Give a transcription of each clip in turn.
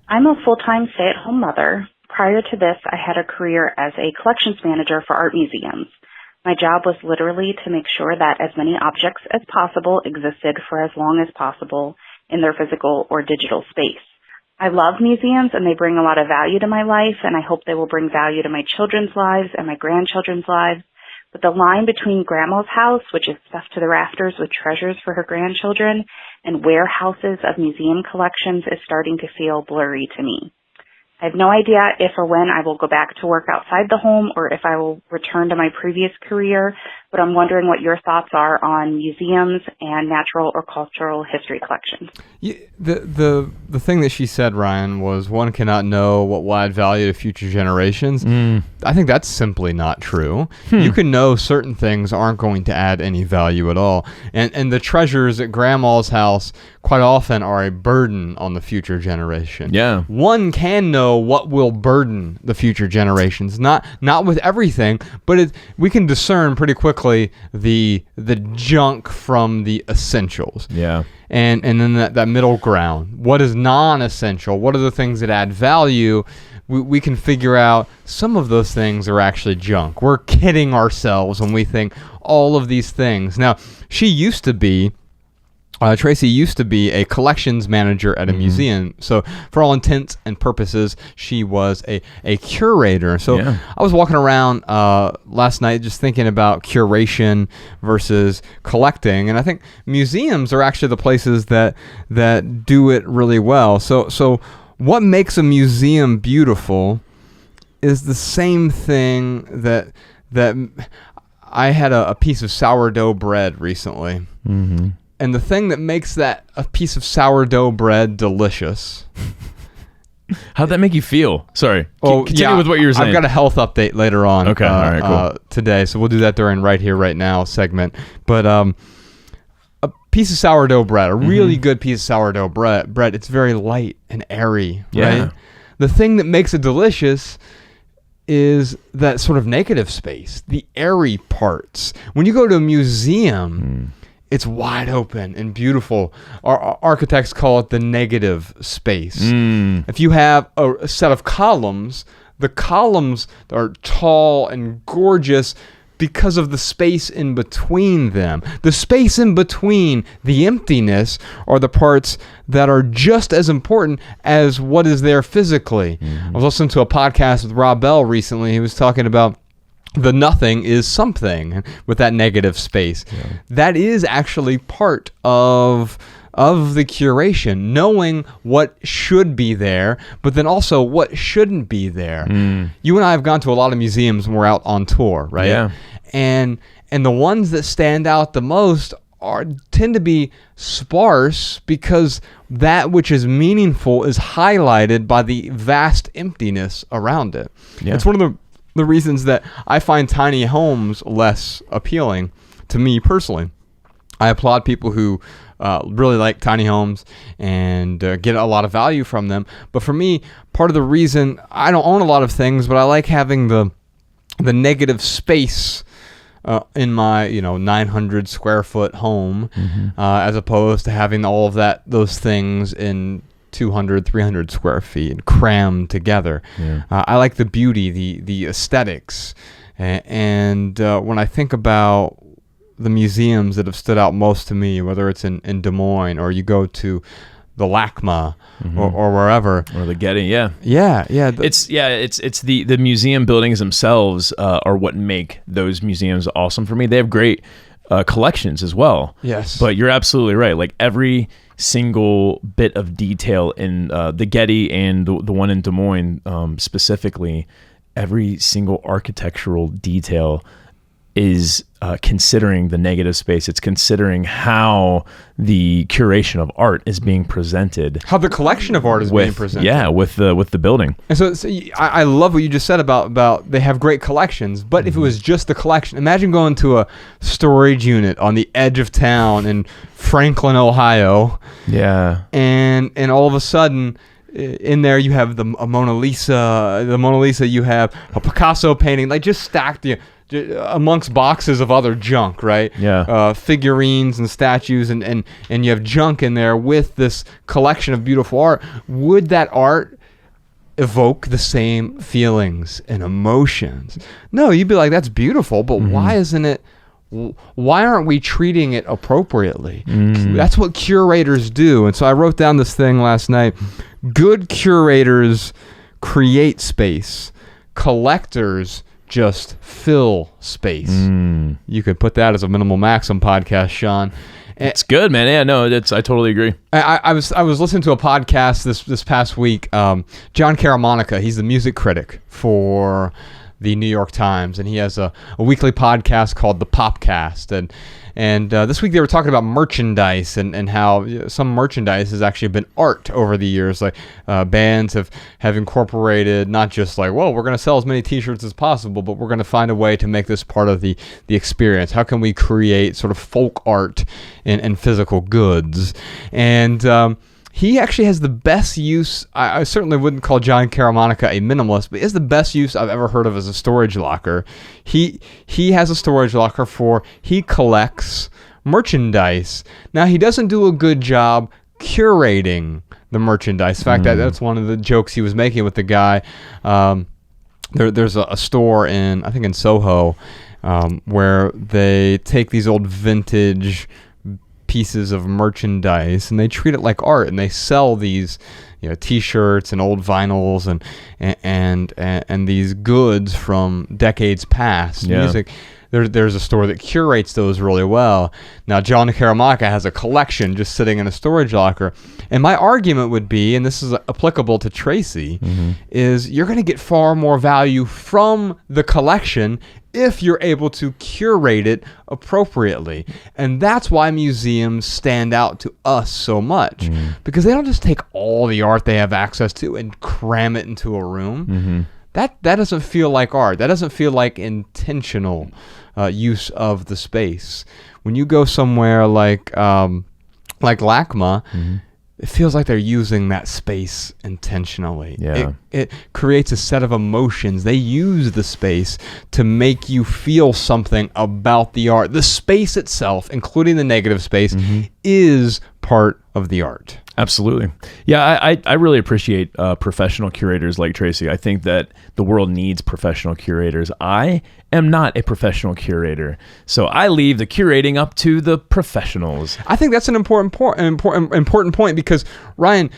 I'm a full-time stay-at-home mother. Prior to this, I had a career as a collections manager for art museums. My job was literally to make sure that as many objects as possible existed for as long as possible in their physical or digital space. I love museums, and they bring a lot of value to my life, and I hope they will bring value to my children's lives and my grandchildren's lives. But the line between Grandma's house, which is stuffed to the rafters with treasures for her grandchildren, and warehouses of museum collections is starting to feel blurry to me. I have no idea if or when I will go back to work outside the home or if I will return to my previous career, but I'm wondering what your thoughts are on museums and natural or cultural history collections. Yeah, the thing that she said, Ryan, was one cannot know what will add value to future generations. I think that's simply not true. You can know certain things aren't going to add any value at all. And the treasures at Grandma's house quite often are a burden on the future generation. Yeah. One can know what will burden the future generations. Not with everything, but we can discern pretty quickly the junk from the essentials. Yeah. And then that middle ground. What is non-essential? What are the things that add value? We can figure out some of those things are actually junk. We're kidding ourselves when we think all of these things. Now, Tracy used to be a collections manager at a museum. So for all intents and purposes, she was a curator. So I was walking around last night just thinking about curation versus collecting. And I think museums are actually the places that do it really well. So what makes a museum beautiful is the same thing that I had a piece of sourdough bread recently. Mm-hmm. And the thing that makes that a piece of sourdough bread delicious. How'd that make you feel? Sorry. Continue with what you were saying. I've got a health update later on. Okay. All right, cool. Today, so we'll do that during Right Here, Right Now segment. But a piece of sourdough bread, a really good piece of sourdough bread, it's very light and airy, right? The thing that makes it delicious is that sort of negative space, the airy parts. When you go to a museum, it's wide open and beautiful. Our architects call it the negative space. If you have a set of columns, the columns are tall and gorgeous because of the space in between them. The space in between, the emptiness, are the parts that are just as important as what is there physically. I was listening to a podcast with Rob Bell recently. He was talking about the nothing is something with that negative space. That is actually part of the curation, knowing what should be there, but then also what shouldn't be there. You and I have gone to a lot of museums when we're out on tour, right? Yeah. And the ones that stand out the most tend to be sparse because that which is meaningful is highlighted by the vast emptiness around it. It's one of the reasons that I find tiny homes less appealing to me personally. I applaud people who really like tiny homes and get a lot of value from them. But for me, part of the reason I don't own a lot of things, but I like having the negative space in my 900 square foot home, as opposed to having all of those things in 200, 300 square feet crammed together. I like the beauty, the aesthetics. And when I think about the museums that have stood out most to me, whether it's in Des Moines or you go to the LACMA or wherever. Or the Getty, yeah. It's the museum buildings themselves are what make those museums awesome for me. They have great collections as well. Yes. But you're absolutely right. Like every single bit of detail in the Getty and the one in Des Moines specifically, every single architectural detail is considering the negative space. It's considering how the curation of art is being presented. How the collection of art is being presented. Yeah, with the building. And so I love what you just said about they have great collections, but if it was just the collection, imagine going to a storage unit on the edge of town in Franklin, Ohio. Yeah. And all of a sudden, in there you have the Mona Lisa, you have a Picasso painting, like just stacked amongst boxes of other junk, right? Yeah. Figurines and statues, and you have junk in there with this collection of beautiful art. Would that art evoke the same feelings and emotions. No, you'd be like, that's beautiful, but why aren't we treating it appropriately? That's what curators do. And so I wrote down this thing last night. Good curators create space. Collectors just fill space. You could put that as a Minimal Maxim podcast, Sean. It's good, man. Yeah, no, I totally agree. I was listening to a podcast this past week. Jon Caramanica, he's the music critic for the New York Times, and he has a weekly podcast called The Popcast. And this week they were talking about merchandise and how some merchandise has actually been art over the years. Like bands have incorporated not just like, well, we're going to sell as many T-shirts as possible, but we're going to find a way to make this part of the experience. How can we create sort of folk art and physical goods? And he actually has the best use. I certainly wouldn't call Jon Caramanica a minimalist, but he has the best use I've ever heard of as a storage locker. He has a storage locker he collects merchandise. Now, he doesn't do a good job curating the merchandise. In fact, that's one of the jokes he was making with the guy. There's a store I think in Soho, where they take these old vintage pieces of merchandise and they treat it like art, and they sell these T-shirts and old vinyls and these goods from decades past. Music. There's a store that curates those really well. Now, Jon Caramanica has a collection just sitting in a storage locker. And my argument would be, and this is applicable to Tracy, is you're going to get far more value from the collection if you're able to curate it appropriately. And that's why museums stand out to us so much, because they don't just take all the art they have access to and cram it into a room. That doesn't feel like art. That doesn't feel like intentional use of the space. When you go somewhere like LACMA, it feels like they're using that space intentionally. It creates a set of emotions. They use the space to make you feel something about the art. The space itself, including the negative space, is part of the art. Absolutely. Yeah, I really appreciate professional curators like Tracy. I think that the world needs professional curators. I am not a professional curator, so I leave the curating up to the professionals. I think that's an important point because, Ryan,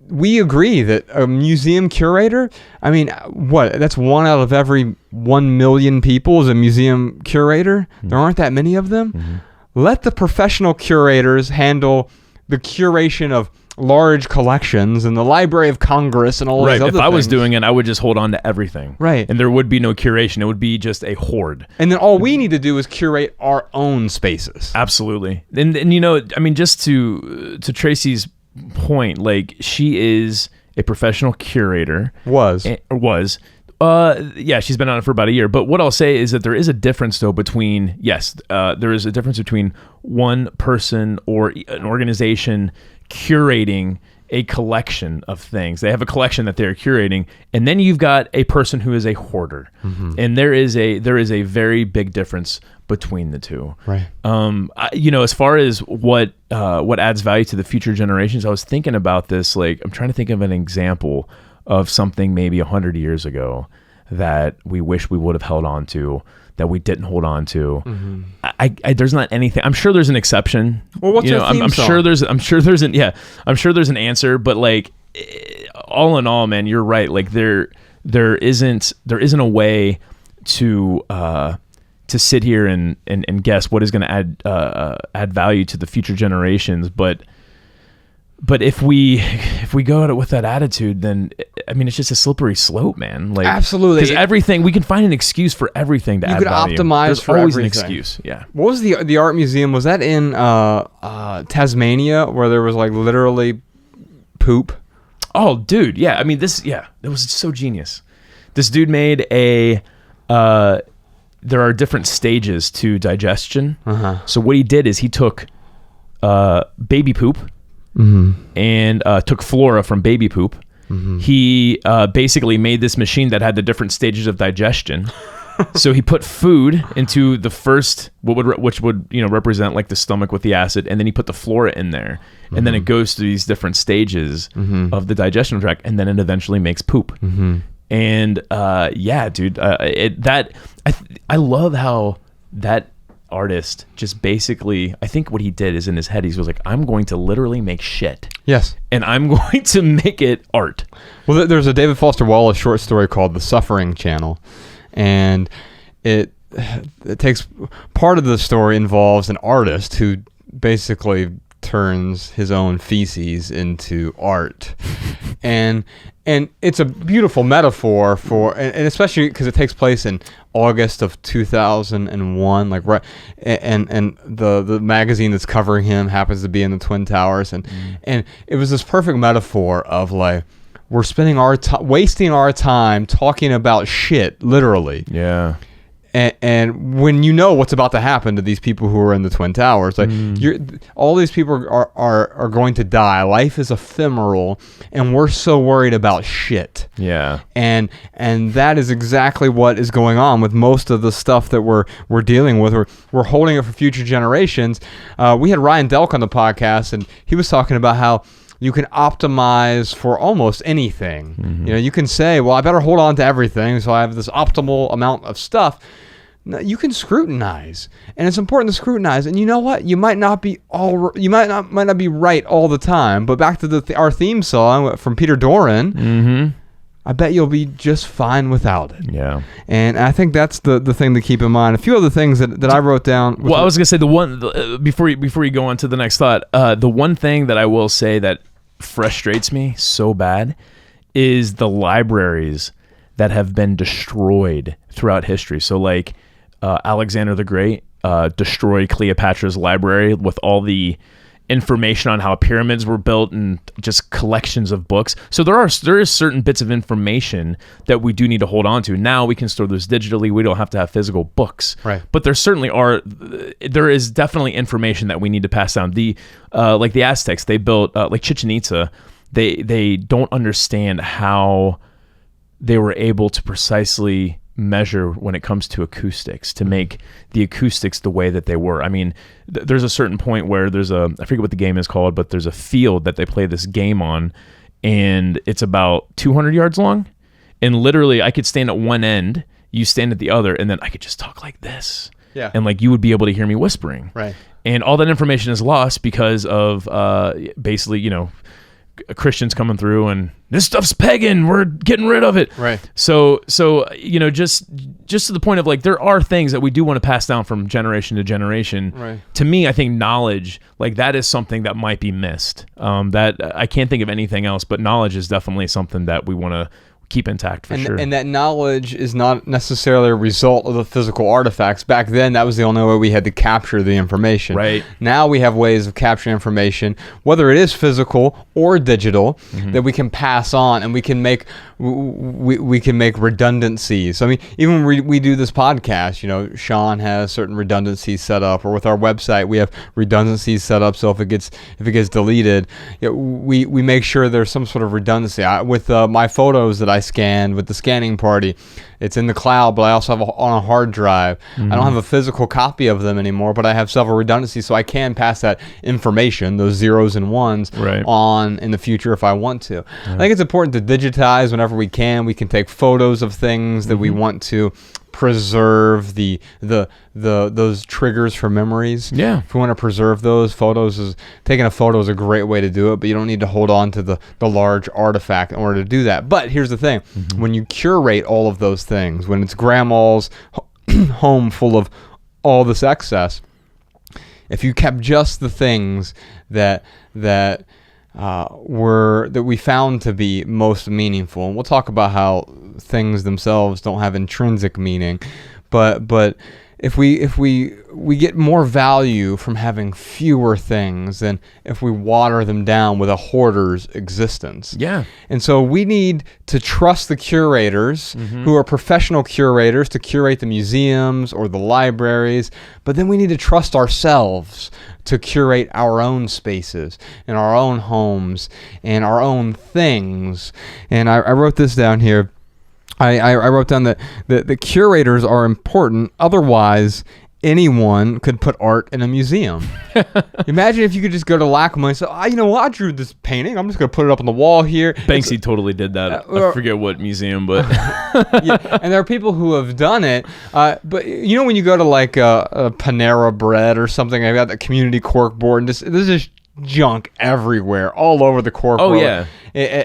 we agree that a museum curator, I mean, that's 1 out of every 1 million people is a museum curator. There aren't that many of them. Let the professional curators handle the curation of large collections and the Library of Congress and all those other things. If I was doing it, I would just hold on to everything. Right. And there would be no curation. It would be just a hoard. And then all we need to do is curate our own spaces. Absolutely. And I mean, just to Tracy's point, like, she is a professional curator. Was. Yeah, she's been on it for about a year. But what I'll say is that there is a difference, though, between, there is a difference between one person or an organization curating a collection of things. They have a collection that they're curating, and then you've got a person who is a hoarder. And there is a very big difference between the two. Right. As far as what adds value to the future generations, I was thinking about this. Like, I'm trying to think of an example of something maybe 100 years ago that we wish we would have held on to, that we didn't hold on to. There's not anything. I'm sure there's an exception. Well, what's your theme song? I'm sure there's an answer, but like, all in all, man, you're right. Like, there isn't a way to sit here and guess what is going to add value to the future generations, but if we go at it with that attitude, then I mean, it's just a slippery slope, man. Like, absolutely, because everything, we can find an excuse for everything to add value. You could optimize There's for always everything. an excuse. Yeah. What was the art museum? Was that in Tasmania, where there was like literally poop? Oh, dude, yeah. I mean, it was so genius. This dude made there are different stages to digestion. So what he did is he took baby poop. And took flora from baby poop. He basically made this machine that had the different stages of digestion. So he put food into the first, which would represent like the stomach with the acid, and then he put the flora in there, and then it goes through these different stages of the digestion tract, and then it eventually makes poop. And yeah, dude, I love how that artist just basically, I think what he did is in his head, he was like, I'm going to literally make shit. Yes. And I'm going to make it art. Well, there's a David Foster Wallace short story called The Suffering Channel, and it takes, part of the story involves an artist who basically turns his own feces into art. and it's a beautiful metaphor for, and especially because it takes place in August of 2001, like right, and the magazine that's covering him happens to be in the Twin Towers, and it was this perfect metaphor of like, we're spending wasting our time talking about shit, literally. Yeah. And when you know what's about to happen to these people who are in the Twin Towers, like all these people are going to die. Life is ephemeral, and we're so worried about shit. Yeah. And that is exactly what is going on with most of the stuff that we're dealing with. We're holding it for future generations. We had Ryan Delk on the podcast, and he was talking about how you can optimize for almost anything. You know, you can say, well, I better hold on to everything, so I have this optimal amount of stuff. No, you can scrutinize, and it's important to scrutinize. And you know what? You might not be might not be right all the time. But back to our theme song from Peter Doran. I bet you'll be just fine without it. Yeah. And I think that's the thing to keep in mind. A few other things that I wrote down. Well, I was going to say before you go on to the next thought, the one thing that I will say that frustrates me so bad is the libraries that have been destroyed throughout history. So like Alexander the Great destroyed Cleopatra's library with all the information on how pyramids were built and just collections of books. So there is certain bits of information that we do need to hold on to. Now we can store those digitally. We don't have to have physical books. Right. But there is definitely information that we need to pass down. Like the Aztecs, they built like Chichen Itza. They don't understand how they were able to precisely measure when it comes to acoustics, to make the acoustics the way that they were. I mean, there's a certain point where I forget what the game is called, but there's a field that they play this game on, and it's about 200 yards long. And literally, I could stand at one end, you stand at the other, and then I could just talk like this. Yeah. And like you would be able to hear me whispering. Right. And all that information is lost because of basically, you know, Christians coming through and this stuff's pagan, we're getting rid of it. Right. So you know, just to the point of like, there are things that we do want to pass down from generation to generation. Right. To me, I think knowledge, like that is something that might be missed. That I can't think of anything else, but knowledge is definitely something that we want to keep intact for sure. And that knowledge is not necessarily a result of the physical artifacts. Back then, that was the only way we had to capture the information. Right. Now we have ways of capturing information, whether it is physical or digital, that we can pass on, and we can make redundancies. So, I mean, even when we do this podcast, you know, Sean has certain redundancies set up, or with our website, we have redundancies set up. So if it gets deleted, you know, we make sure there's some sort of redundancy. With my photos that I scanned with the scanning party, it's in the cloud, but I also have on a hard drive. I don't have a physical copy of them anymore, but I have several redundancies, so I can pass that information, those zeros and ones, on in the future if I want to. I think it's important to digitize whenever we can. We can take photos of things that we want to preserve, those triggers for memories. Yeah. If we want to preserve those photos, taking a photo is a great way to do it, but you don't need to hold on to the large artifact in order to do that. But here's the thing. When you curate all of those things, when it's grandma's home full of all this excess, if you kept just the things that we found to be most meaningful, and we'll talk about how things themselves don't have intrinsic meaning, but if we get more value from having fewer things than if we water them down with a hoarder's existence. Yeah. And so we need to trust the curators who are professional curators to curate the museums or the libraries, but then we need to trust ourselves to curate our own spaces and our own homes and our own things. And I wrote this down here. I wrote down that the curators are important. Otherwise, anyone could put art in a museum. Imagine if you could just go to LACMA and say, you know what, I drew this painting. I'm just going to put it up on the wall here. Banksy totally did that. I forget what museum, but... yeah, and there are people who have done it. But you know when you go to like a Panera Bread or something, I've got the community cork board, and there's just junk everywhere, all over the cork board. Yeah.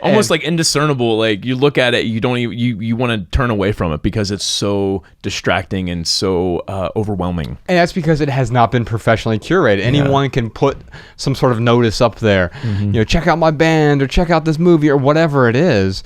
Almost like indiscernible. Like you look at it, you don't even you want to turn away from it because it's so distracting and so overwhelming. And that's because it has not been professionally curated. Anyone can put some sort of notice up there, check out my band or check out this movie or whatever it is.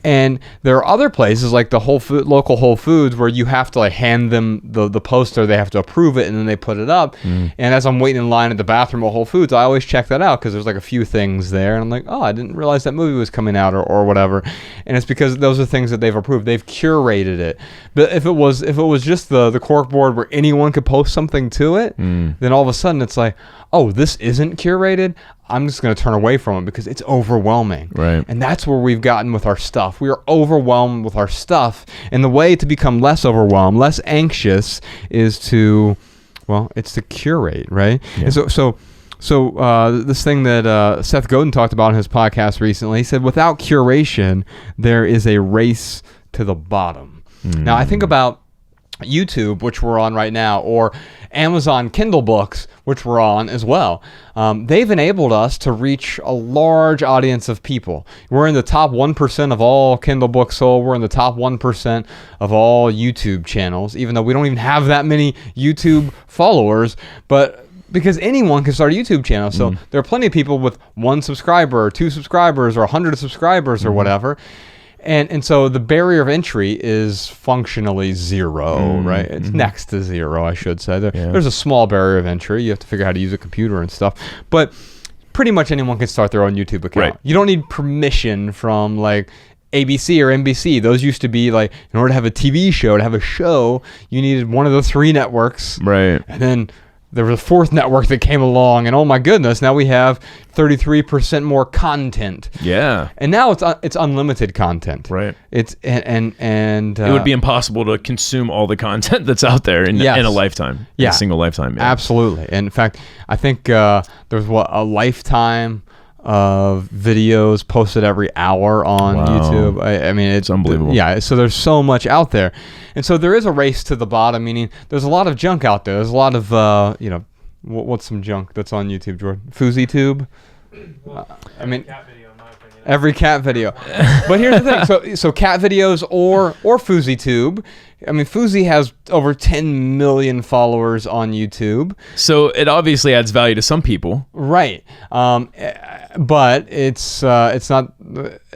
And there are other places like the local Whole Foods where you have to like hand them the poster, they have to approve it, and then they put it up. And as I'm waiting in line at the bathroom at Whole Foods, I always check that out because there's like a few things there, and I'm like, oh, I didn't realize that movie was coming out or whatever. And it's because those are things that they've approved. They've curated it. But if it was just the cork board where anyone could post something to it, then all of a sudden it's like, oh, this isn't curated. I'm just going to turn away from it because it's overwhelming. Right. And that's where we've gotten with our stuff. We are overwhelmed with our stuff. And the way to become less overwhelmed, less anxious is it's to curate, right? Yeah. And so this thing that Seth Godin talked about in his podcast recently, he said, without curation, there is a race to the bottom. Now, I think about YouTube, which we're on right now, or Amazon Kindle books, which we're on as well. They've enabled us to reach a large audience of people. We're in the top 1% of all Kindle books sold. We're in the top 1% of all YouTube channels, even though we don't even have that many YouTube followers, but because anyone can start a YouTube channel. So there are plenty of people with 1 subscriber or 2 subscribers or 100 subscribers or whatever. And so the barrier of entry is functionally zero, right? It's next to zero, I should say. There's a small barrier of entry. You have to figure out how to use a computer and stuff. But pretty much anyone can start their own YouTube account. Right. You don't need permission from like ABC or NBC. Those used to be like, in order to have a TV show, to have a show, you needed one of the 3 networks. Right. And then there was a 4th network that came along, and oh my goodness, now we have 33% more content. Yeah. And now it's unlimited content. Right. It's and it would be impossible to consume all the content that's out there in a lifetime. In a single lifetime. Yeah. Absolutely. And in fact, I think there's a lifetime of videos posted every hour on YouTube. I mean, it's unbelievable. Yeah, so there's so much out there. And so there is a race to the bottom, meaning there's a lot of junk out there. There's a lot of, what's some junk that's on YouTube, Jordan? FouseyTube? Cat video, in my opinion. Every cat video. But here's the thing. So cat videos or FouseyTube. I mean, Fousey has over 10 million followers on YouTube. So it obviously adds value to some people. Right. But it's not.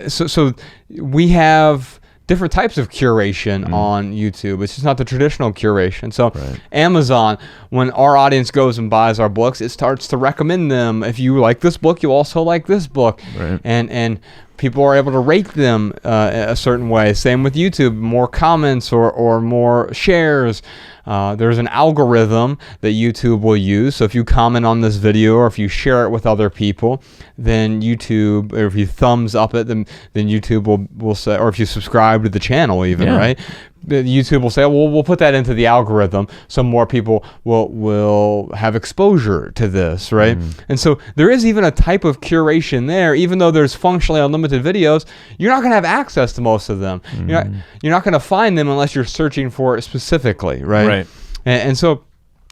So we have different types of curation on YouTube. It's just not the traditional curation. So Amazon, when our audience goes and buys our books, it starts to recommend them. If you like this book, you also like this book. Right. And people are able to rate them a certain way. Same with YouTube, more comments or more shares. There's an algorithm that YouTube will use. So if you comment on this video or if you share it with other people, then YouTube, or if you thumbs up it, then YouTube will say, or if you subscribe to the channel even, right? YouTube will say, well, we'll put that into the algorithm so more people will have exposure to this, right? And so there is even a type of curation there. Even though there's functionally unlimited videos, you're not going to have access to most of them. You're not going to find them unless you're searching for it specifically, right? And so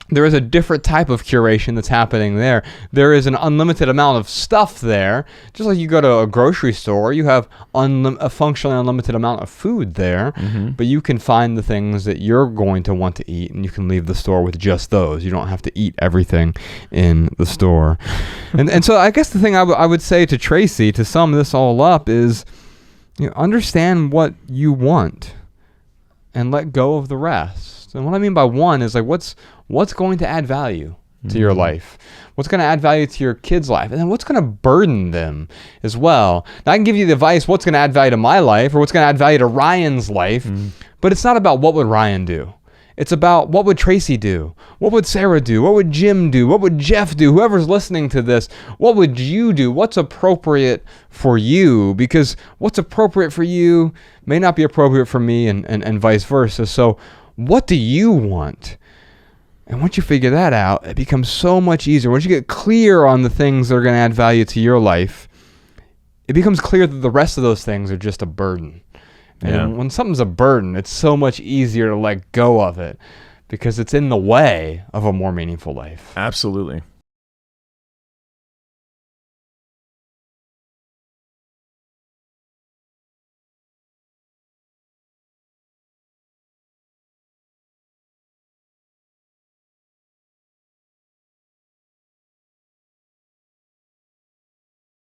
there is a different type of curation that's happening there. There is an unlimited amount of stuff there. Just like you go to a grocery store, you have a functionally unlimited amount of food there, but you can find the things that you're going to want to eat, and you can leave the store with just those. You don't have to eat everything in the store. And so I guess the thing I would say to Tracy, to sum this all up, is understand what you want and let go of the rest. And what I mean by one is like what's going to add value to your life? What's going to add value to your kid's life? And then what's going to burden them as well? Now, I can give you the advice, what's going to add value to my life or what's going to add value to Ryan's life, but it's not about what would Ryan do. It's about what would Tracy do? What would Sarah do? What would Jim do? What would Jeff do? Whoever's listening to this, what would you do? What's appropriate for you? Because what's appropriate for you may not be appropriate for me and vice versa. So what do you want? And once you figure that out, it becomes so much easier. Once you get clear on the things that are going to add value to your life, it becomes clear that the rest of those things are just a burden. And when something's a burden, it's so much easier to let go of it because it's in the way of a more meaningful life. Absolutely.